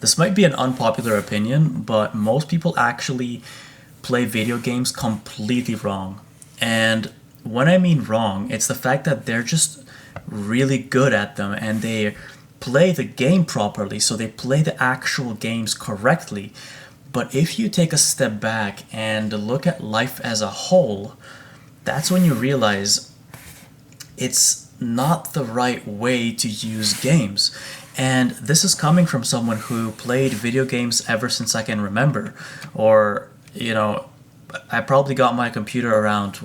This might be an unpopular opinion, but most people actually play video games completely wrong. And when I mean wrong, it's the fact that they're just really good at them and they play the game properly, so they play the actual games correctly. But if you take a step back and look at life as a whole, that's when you realize it's not the right way to use games. And this is coming from someone who played video games ever since I can remember. Or, I probably got my computer around,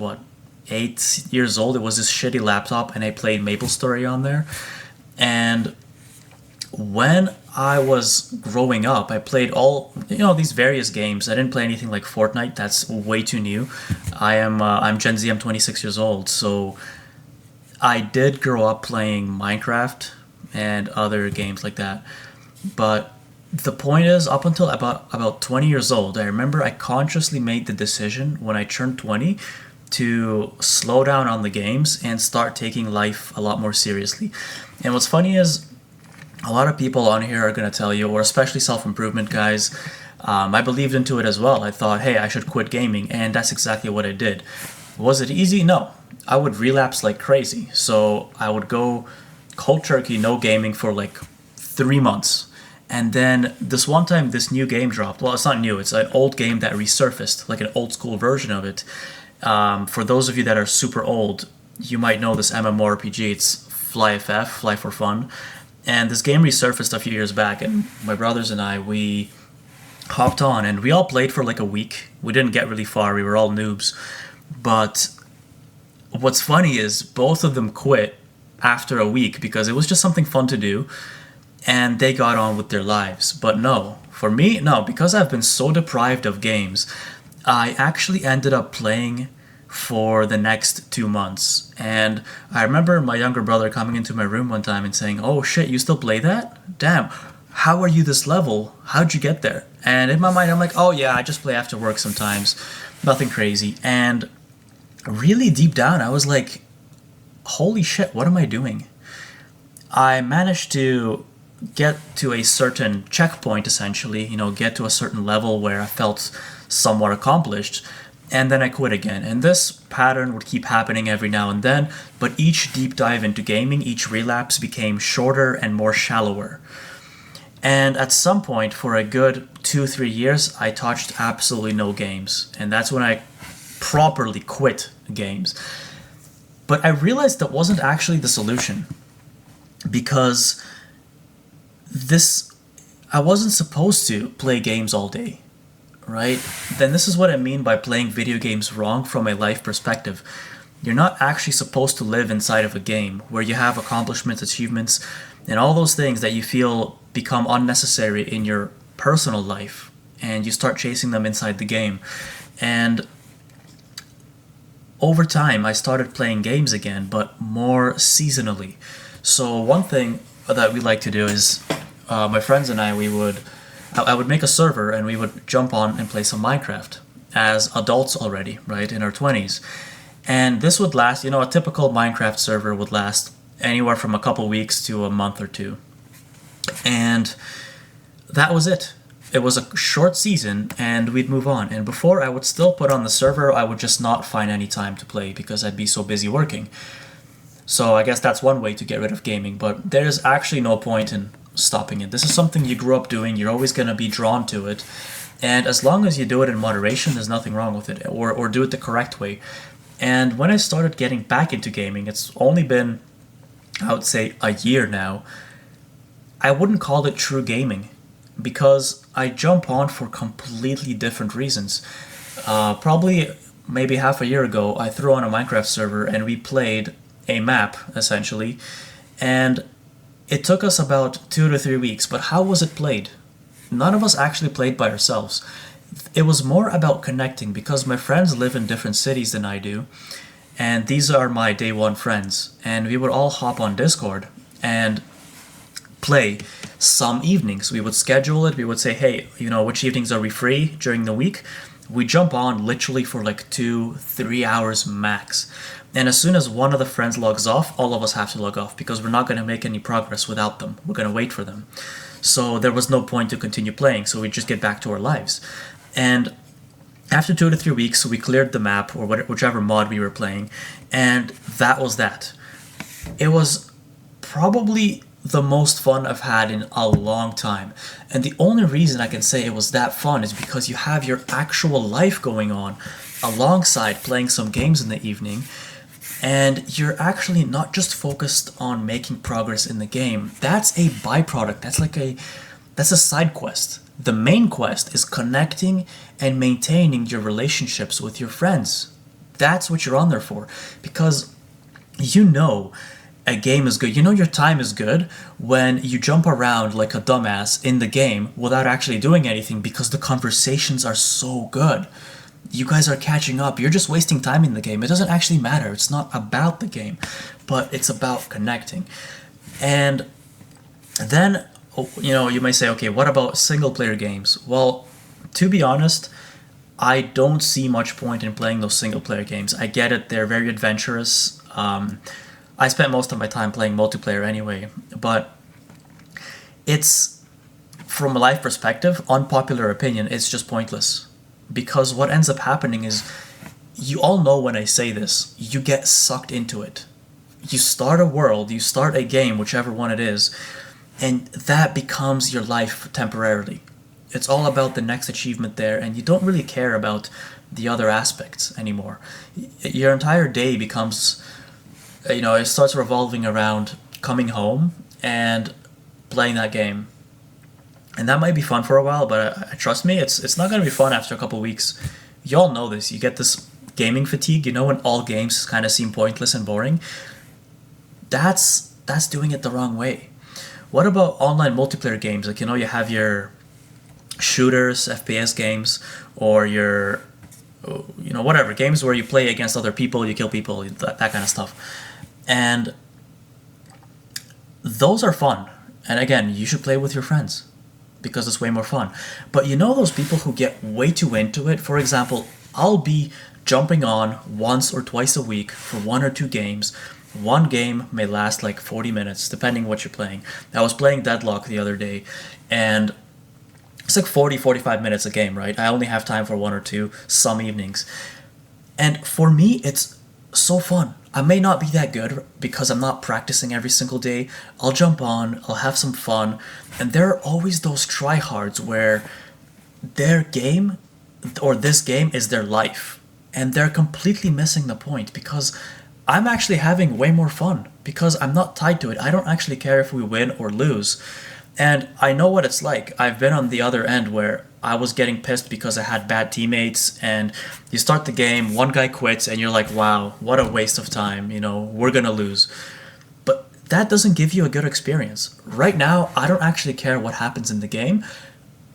8 years old. It was this shitty laptop, and I played MapleStory on there. And when I was growing up, I played all these various games. I didn't play anything like Fortnite. That's way too new. I'm Gen Z. I'm 26 years old, so I did grow up playing Minecraft and other games like that. But the point is, up until about 20 years old, I remember I consciously made the decision when I turned 20 to slow down on the games and start taking life a lot more seriously. And what's funny is, a lot of people on here are going to tell you, or especially self-improvement guys, I believed into it as well. I thought, hey, I should quit gaming, and that's exactly what I did. Was it easy? No. I would relapse like crazy. So I would go cold turkey, no gaming for like 3 months. And then this one time, this new game dropped. Well, it's not new. It's an old game that resurfaced, like an old school version of it. For those of you that are super old, you might know this MMORPG. It's Fly FF, Fly for Fun. And this game resurfaced a few years back, and my brothers and I, we hopped on, and we all played for like a week. We didn't get really far. We were all noobs. But what's funny is both of them quit after a week because it was just something fun to do, and they got on with their lives. But no, for me, no, because I've been so deprived of games, I actually ended up playing for the next 2 months. And I remember my younger brother coming into my room one time and saying, "Oh shit, you still play that? Damn, how are you this level? How'd you get there?" And in my mind, I'm like, "Oh yeah, I just play after work sometimes. Nothing crazy." And really deep down, I was like, holy shit, what am I doing? I managed to get to a certain checkpoint, essentially, get to a certain level where I felt somewhat accomplished, and then I quit again. And this pattern would keep happening every now and then, but each deep dive into gaming, each relapse became shorter and more shallower. And at some point, for a good 2-3 years, I touched absolutely no games. And that's when I properly quit games. But I realized that wasn't actually the solution, because I wasn't supposed to play games all day, right? Then this is what I mean by playing video games wrong from a life perspective. You're not actually supposed to live inside of a game where you have accomplishments, achievements, and all those things that you feel become unnecessary in your personal life, and you start chasing them inside the game. And over time, I started playing games again, but more seasonally. So one thing that we like to do is, my friends and I would make a server and we would jump on and play some Minecraft as adults already, right, in our 20s. And this would last, a typical Minecraft server would last anywhere from a couple weeks to a month or two. And that was it. It was a short season and we'd move on. And before I would still put on the server, I would just not find any time to play because I'd be so busy working. So I guess that's one way to get rid of gaming, but there's actually no point in stopping it. This is something you grew up doing, you're always going to be drawn to it. And as long as you do it in moderation, there's nothing wrong with it, or do it the correct way. And when I started getting back into gaming, it's only been, I would say, a year now. I wouldn't call it true gaming because I jump on for completely different reasons. Probably maybe half a year ago, I threw on a Minecraft server and we played a map, essentially, and it took us about 2 to 3 weeks. But how was it played? None of us actually played by ourselves. It was more about connecting because my friends live in different cities than I do, and these are my day one friends, and we would all hop on Discord and play some evenings. We would schedule it. We would say, hey, which evenings are we free during the week? We jump on literally for like 2-3 hours max. And as soon as one of the friends logs off, all of us have to log off because we're not going to make any progress without them. We're going to wait for them. So there was no point to continue playing, so we just get back to our lives. And after 2 to 3 weeks, we cleared the map or whichever mod we were playing, and that was that. It was probably the most fun I've had in a long time. And the only reason I can say it was that fun is because you have your actual life going on alongside playing some games in the evening, and you're actually not just focused on making progress in the game. That's a byproduct. That's a side quest. The main quest is connecting and maintaining your relationships with your friends. That's what you're on there for. Because you know a game is good. You know your time is good when you jump around like a dumbass in the game without actually doing anything because the conversations are so good. You guys are catching up. You're just wasting time in the game. It doesn't actually matter. It's not about the game, but it's about connecting. And then, you may say, okay, what about single player games? Well, to be honest, I don't see much point in playing those single player games. I get it. They're very adventurous. I spent most of my time playing multiplayer anyway, but it's, from a life perspective, unpopular opinion, it's just pointless. Because what ends up happening is, you all know when I say this, you get sucked into it. You start a world, you start a game, whichever one it is, and that becomes your life temporarily. It's all about the next achievement there, and you don't really care about the other aspects anymore. Your entire day becomes, it starts revolving around coming home and playing that game. And that might be fun for a while, but trust me, it's not going to be fun after a couple weeks. Y'all know this. You get this gaming fatigue, when all games kind of seem pointless and boring. That's doing it the wrong way. What about online multiplayer games? Like, you have your shooters, FPS games, or your, whatever, games where you play against other people, you kill people, that kind of stuff. And those are fun. And again, you should play with your friends, because it's way more fun. But those people who get way too into it, for example, I'll be jumping on once or twice a week for 1 or 2 games. One game may last like 40 minutes, depending what you're playing. I was playing Deadlock the other day, and it's like 40-45 minutes a game, right? I only have time for 1 or 2 some evenings. And for me, it's so fun. I may not be that good because I'm not practicing every single day. I'll jump on, I'll have some fun, and there are always those tryhards where their game, or this game, is their life, and they're completely missing the point, because I'm actually having way more fun because I'm not tied to it. I don't actually care if we win or lose. And I know what it's like. I've been on the other end where I was getting pissed because I had bad teammates, and you start the game, one guy quits, and you're like, wow, what a waste of time, we're gonna lose. But that doesn't give you a good experience. Right now, I don't actually care what happens in the game.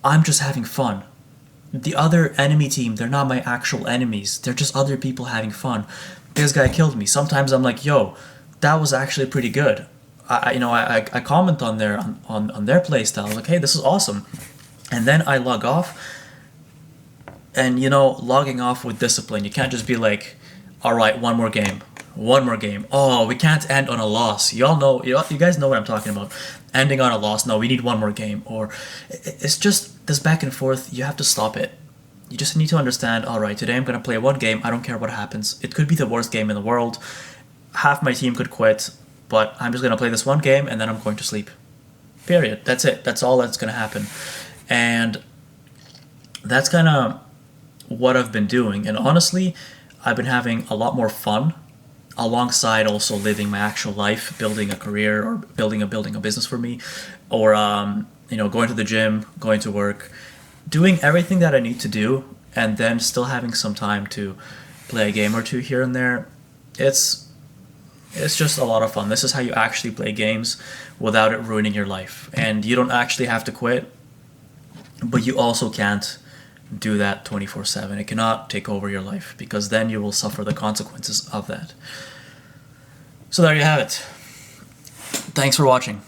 I'm just having fun. The other enemy team, they're not my actual enemies. They're just other people having fun. This guy killed me. Sometimes I'm like, yo, that was actually pretty good. I comment on their playstyle, like, hey, this is awesome. And then I log off, and logging off with discipline. You can't just be like, all right, one more game. Oh, we can't end on a loss. You all know, you guys know what I'm talking about. Ending on a loss. No, we need one more game. Or it's just this back and forth. You have to stop it. You just need to understand, all right, today I'm going to play one game. I don't care what happens. It could be the worst game in the world. Half my team could quit, but I'm just going to play this one game, and then I'm going to sleep. Period. That's it. That's all that's going to happen. And that's kind of what I've been doing. And honestly, I've been having a lot more fun alongside also living my actual life, building a career, or building a business for me, or going to the gym, going to work, doing everything that I need to do, and then still having some time to play a game or two here and there. It's just a lot of fun. This is how you actually play games without it ruining your life. And you don't actually have to quit, but you also can't do that 24/7. It cannot take over your life, because then you will suffer the consequences of that. So there you have it. Thanks for watching.